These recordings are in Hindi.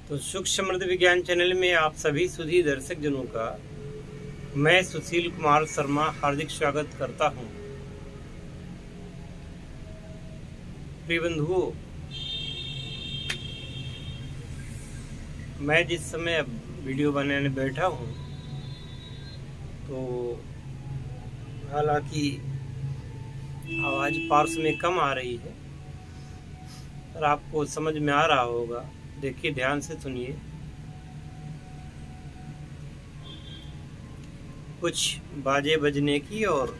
तो सुख समृद्धि विज्ञान चैनल में आप सभी सुधी दर्शक जनों का मैं सुशील कुमार शर्मा हार्दिक स्वागत करता हूं। प्रिय बंधुओं, मैं जिस समय वीडियो बनाने बैठा हूं तो हालांकि आवाज़ पार्श्व में कम आ रही है और आपको समझ में आ रहा होगा। देखिए, ध्यान से सुनिए। कुछ बाजे बजने की और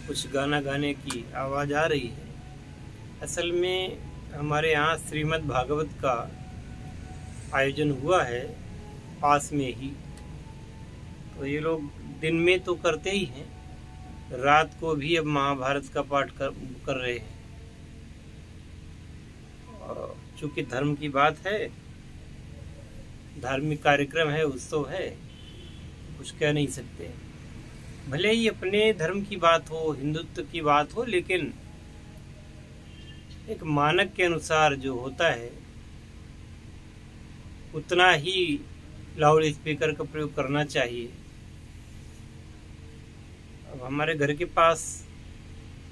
कुछ गाना गाने की आवाज़ आ रही है। असल में हमारे यहाँ श्रीमद् भागवत का आयोजन हुआ है पास में ही। तो ये लोग दिन में तो करते ही हैं, रात को भी अब महाभारत का पाठ कर रहे हैं। चूँकि धर्म की बात है, धार्मिक कार्यक्रम है, उत्सव है, कुछ कह नहीं सकते। भले ही अपने धर्म की बात हो, हिंदुत्व की बात हो, लेकिन एक मानक के अनुसार जो होता है उतना ही लाउड स्पीकर का प्रयोग करना चाहिए। अब हमारे घर के पास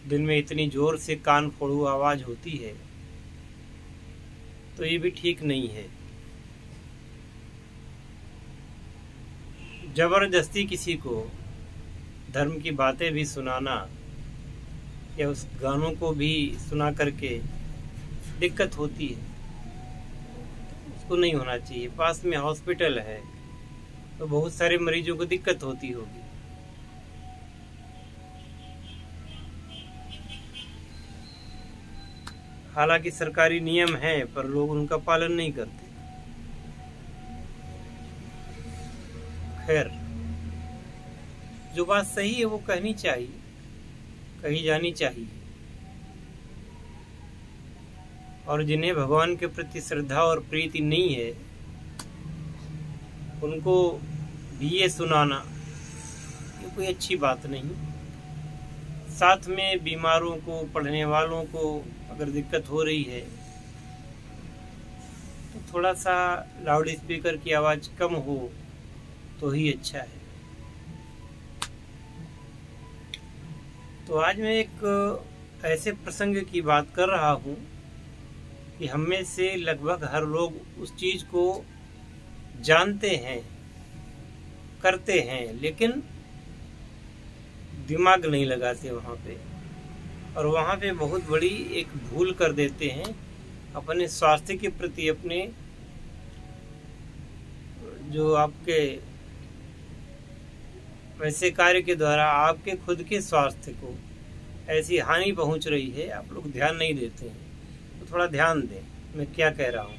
दिन में इतनी जोर से कान फोड़ू आवाज़ होती है तो ये भी ठीक नहीं है। जबरदस्ती किसी को धर्म की बातें भी सुनाना या उस गानों को भी सुना करके दिक्कत होती है, उसको नहीं होना चाहिए। पास में हॉस्पिटल है तो बहुत सारे मरीजों को दिक्कत होती होगी। हालांकि सरकारी नियम है पर लोग उनका पालन नहीं करते। खैर, जो बात सही है वो कहनी चाहिए, कही जानी चाहिए। और जिन्हें भगवान के प्रति श्रद्धा और प्रीति नहीं है उनको भी ये सुनाना ये कोई अच्छी बात नहीं। साथ में बीमारों को, पढ़ने वालों को अगर दिक्कत हो रही है तो थोड़ा सा लाउड स्पीकर की आवाज़ कम हो तो ही अच्छा है। तो आज मैं एक ऐसे प्रसंग की बात कर रहा हूँ कि हम में से लगभग हर लोग उस चीज़ को जानते हैं, करते हैं, लेकिन दिमाग नहीं लगाते वहाँ पे, और वहाँ पे बहुत बड़ी एक भूल कर देते हैं अपने स्वास्थ्य के प्रति। अपने जो आपके वैसे कार्य के द्वारा आपके खुद के स्वास्थ्य को ऐसी हानि पहुँच रही है, आप लोग ध्यान नहीं देते हैं। तो थोड़ा ध्यान दें मैं क्या कह रहा हूँ।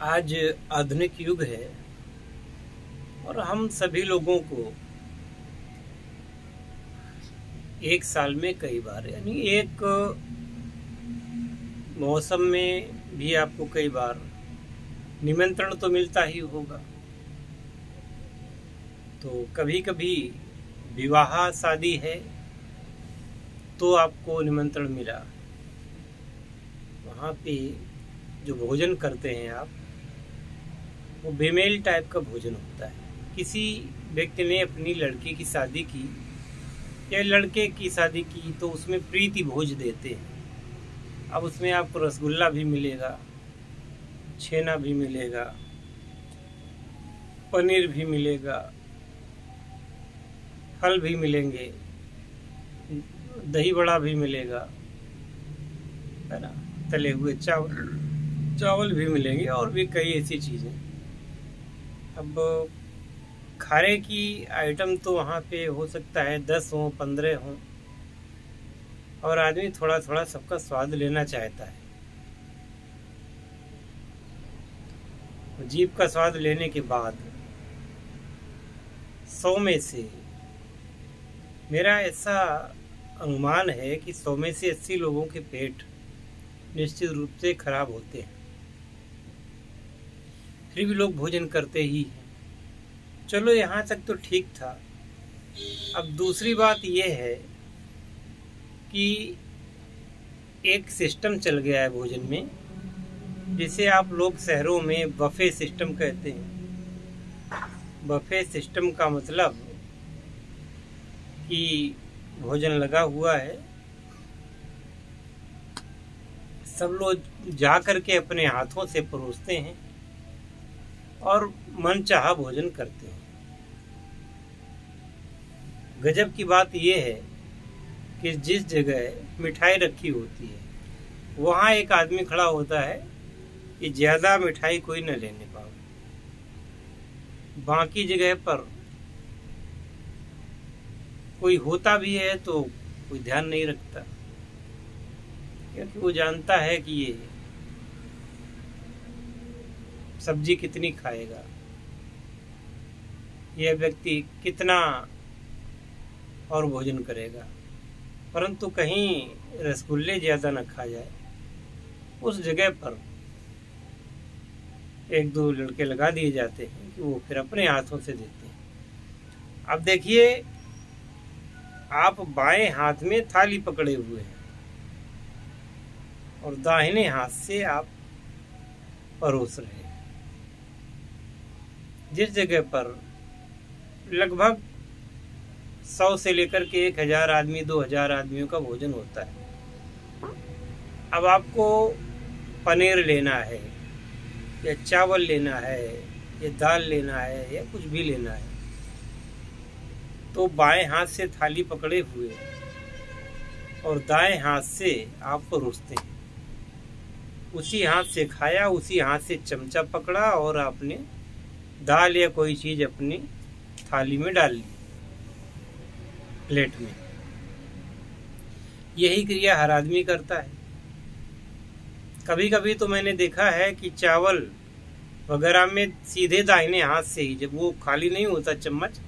आज आधुनिक युग है और हम सभी लोगों को एक साल में कई बार, यानी एक मौसम में भी आपको कई बार निमंत्रण तो मिलता ही होगा। तो कभी कभी विवाह शादी है तो आपको निमंत्रण मिला, वहाँ पे जो भोजन करते हैं आप, वो बेमेल टाइप का भोजन होता है। किसी व्यक्ति ने अपनी लड़की की शादी की या लड़के की शादी की तो उसमें प्रीति भोज देते हैं। अब उसमें आपको रसगुल्ला भी मिलेगा, छेना भी मिलेगा, पनीर भी मिलेगा, फल भी मिलेंगे, दही बड़ा भी मिलेगा, है ना, तले हुए चावल भी मिलेंगे और भी कई ऐसी चीज़ें। अब खाने की आइटम तो वहाँ पे हो सकता है 10 हो, 15 हो, और आदमी थोड़ा थोड़ा सबका स्वाद लेना चाहता है। जीभ का स्वाद लेने के बाद 100 में से, मेरा ऐसा अनुमान है कि 100 में से 80 लोगों के पेट निश्चित रूप से खराब होते हैं, फिर भी लोग भोजन करते ही हैं। चलो, यहाँ तक तो ठीक था। अब दूसरी बात यह है कि एक सिस्टम चल गया है भोजन में जिसे आप लोग शहरों में बफे सिस्टम कहते हैं। बफे सिस्टम का मतलब कि भोजन लगा हुआ है, सब लोग जा कर के अपने हाथों से परोसते हैं और मनचाहा भोजन करते हैं। गजब की बात यह है कि जिस जगह मिठाई रखी होती है वहां एक आदमी खड़ा होता है कि ज्यादा मिठाई कोई न लेने पाए, बाकी जगह पर कोई होता भी है तो कोई ध्यान नहीं रखता, क्योंकि वो जानता है कि ये सब्जी कितनी खाएगा, यह व्यक्ति कितना और भोजन करेगा। परंतु कहीं रसगुल्ले ज्यादा न खा जाए, उस जगह पर एक दो लड़के लगा दिए जाते हैं कि वो फिर अपने हाथों से देते हैं। अब देखिए, आप बाएं हाथ में थाली पकड़े हुए हैं और दाहिने हाथ से आप परोस रहे हैं। जिस जगह पर लगभग 100 से लेकर के 1000 आदमी 2000 आदमियों का भोजन होता है। अब आपको पनीर लेना है या चावल लेना है या दाल लेना है या कुछ भी लेना है, तो बाएं हाथ से थाली पकड़े हुए और दाएं हाथ से आप परोसते हैं। उसी हाथ से खाया, उसी हाथ से चमचा पकड़ा और आपने दाल या कोई चीज अपनी थाली में डाल ली, प्लेट में। यही क्रिया हर आदमी करता है। कभी कभी तो मैंने देखा है कि चावल वगैरह में सीधे दाहिने हाथ से ही, जब वो खाली नहीं होता चम्मच,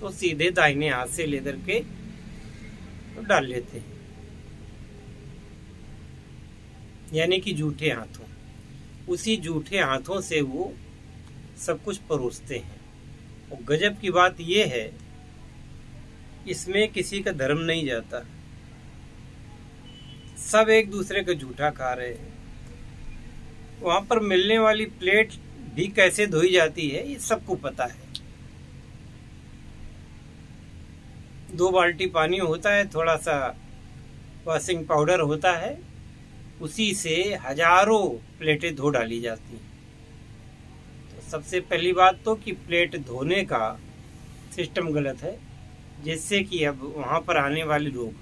तो सीधे दाहिने हाथ से लेकर के तो डाल लेते हैं, यानी कि जूठे हाथों। उसी जूठे हाथों से वो सब कुछ परोसते हैं। और गजब की बात यह है, इसमें किसी का धर्म नहीं जाता, सब एक दूसरे का जूठा खा रहे हैं। वहां पर मिलने वाली प्लेट भी कैसे धोई जाती है ये सबको पता है। 2 बाल्टी पानी होता है, थोड़ा सा वॉशिंग पाउडर होता है, उसी से हजारों प्लेटें धो डाली जाती हैं। तो सबसे पहली बात तो कि प्लेट धोने का सिस्टम गलत है, जिससे कि अब वहां पर आने वाले लोग,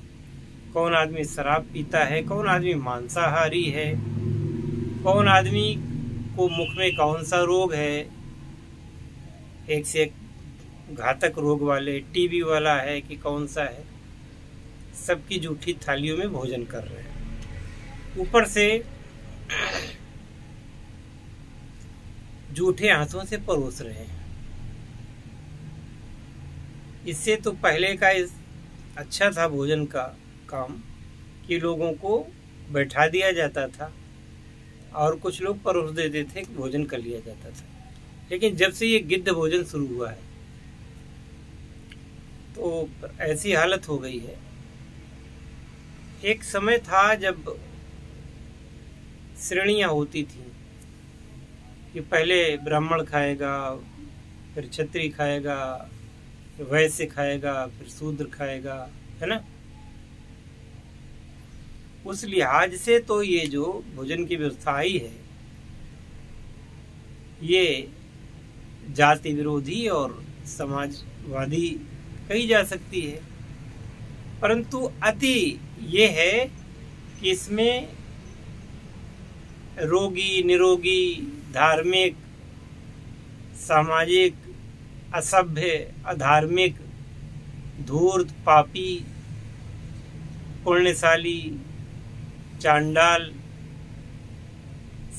कौन आदमी शराब पीता है, कौन आदमी मांसाहारी है, कौन आदमी को मुख में कौन सा रोग है, एक से एक घातक रोग वाले, टीबी वाला है कि कौन सा है, सबकी जूठी थालियों में भोजन कर रहे हैं। ऊपर से जूठे हाथों से परोस रहे हैं। इससे तो पहले का अच्छा था भोजन का काम कि लोगों को बैठा दिया जाता था और कुछ लोग परोस देते थे, भोजन कर लिया जाता था। लेकिन जब से ये गिद्ध भोजन शुरू हुआ है तो ऐसी हालत हो गई है। एक समय था जब श्रेणियां होती थी कि पहले ब्राह्मण खाएगा, फिर क्षत्रिय खाएगा, फिर वैश्य खाएगा, फिर शूद्र खाएगा, है ना। उस लिहाज से तो ये जो भोजन की व्यवस्था आई है ये जाति विरोधी और समाजवादी कही जा सकती है। परंतु अति ये है कि इसमें रोगी, निरोगी, धार्मिक, सामाजिक, असभ्य, अधार्मिक, धूर्त, पापी, पुण्यशाली, चांडाल,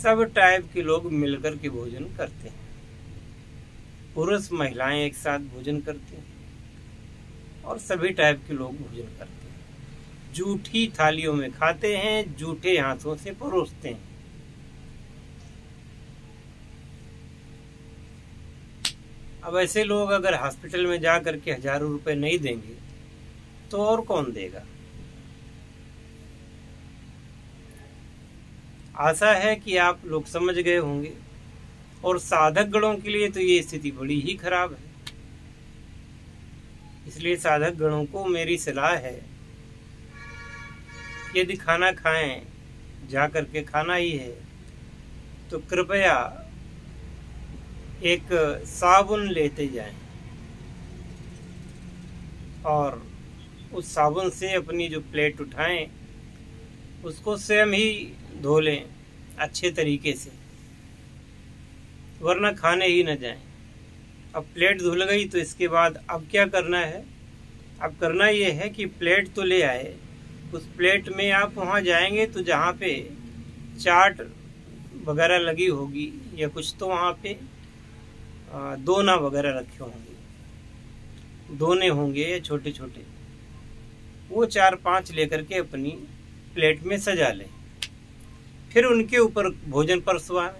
सब टाइप के लोग मिलकर के भोजन करते हैं। पुरुष महिलाएं एक साथ भोजन करते हैं और सभी टाइप के लोग भोजन करते हैं। जूठी थालियों में खाते हैं, जूठे हाथों से परोसते हैं। अब ऐसे लोग अगर हॉस्पिटल में जा करके हजारों रुपए नहीं देंगे तो और कौन देगा। आशा है कि आप लोग समझ गए होंगे। और साधक गणों के लिए तो ये स्थिति बड़ी ही खराब है। इसलिए साधक गणों को मेरी सलाह है, यदि खाना खाएं, जा करके खाना ही है, तो कृपया एक साबुन लेते जाएं और उस साबुन से अपनी जो प्लेट उठाएं उसको स्वयं ही धो लें अच्छे तरीके से, वरना खाने ही न जाएं। अब प्लेट धुल गई तो इसके बाद अब क्या करना है? अब करना ये है कि प्लेट तो ले आए, उस प्लेट में आप वहाँ जाएंगे तो जहाँ पे चाट वगैरह लगी होगी या कुछ, तो वहाँ पे दोना वगैरह रखे होंगे, दोने होंगे या छोटे छोटे, वो 4-5 लेकर के अपनी प्लेट में सजा लें। फिर उनके ऊपर भोजन परसवाएं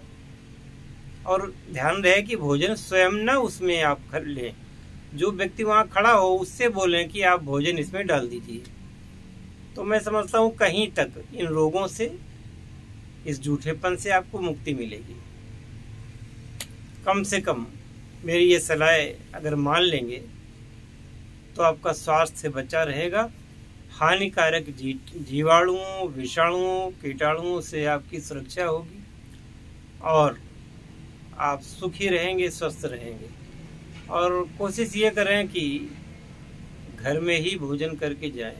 और ध्यान रहे कि भोजन स्वयं ना उसमें आप कर लें। जो व्यक्ति वहाँ खड़ा हो उससे बोलें कि आप भोजन इसमें डाल दीजिए। तो मैं समझता हूँ कहीं तक इन रोगों से, इस जूठेपन से आपको मुक्ति मिलेगी। कम से कम मेरी ये सलाह अगर मान लेंगे तो आपका स्वास्थ्य बचा रहेगा। हानिकारक जीवाणुओं, विषाणुओं, कीटाणुओं से आपकी सुरक्षा होगी और आप सुखी रहेंगे, स्वस्थ रहेंगे। और कोशिश ये करें कि घर में ही भोजन करके जाएं।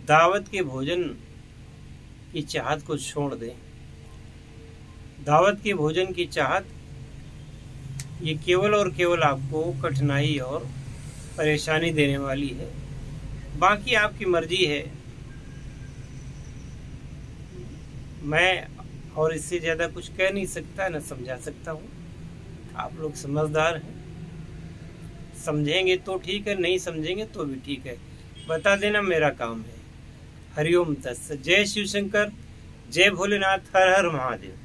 दावत के भोजन की चाहत को छोड़ दें। दावत के भोजन की चाहत ये केवल और केवल आपको कठिनाई और परेशानी देने वाली है। बाकी आपकी मर्जी है। मैं और इससे ज़्यादा कुछ कह नहीं सकता, न समझा सकता हूँ। आप लोग समझदार हैं, समझेंगे तो ठीक है, नहीं समझेंगे तो भी ठीक है, बता देना मेरा काम है। हरिओम तत्सत। जय शिव शंकर, जय भोलेनाथ, हर हर महादेव।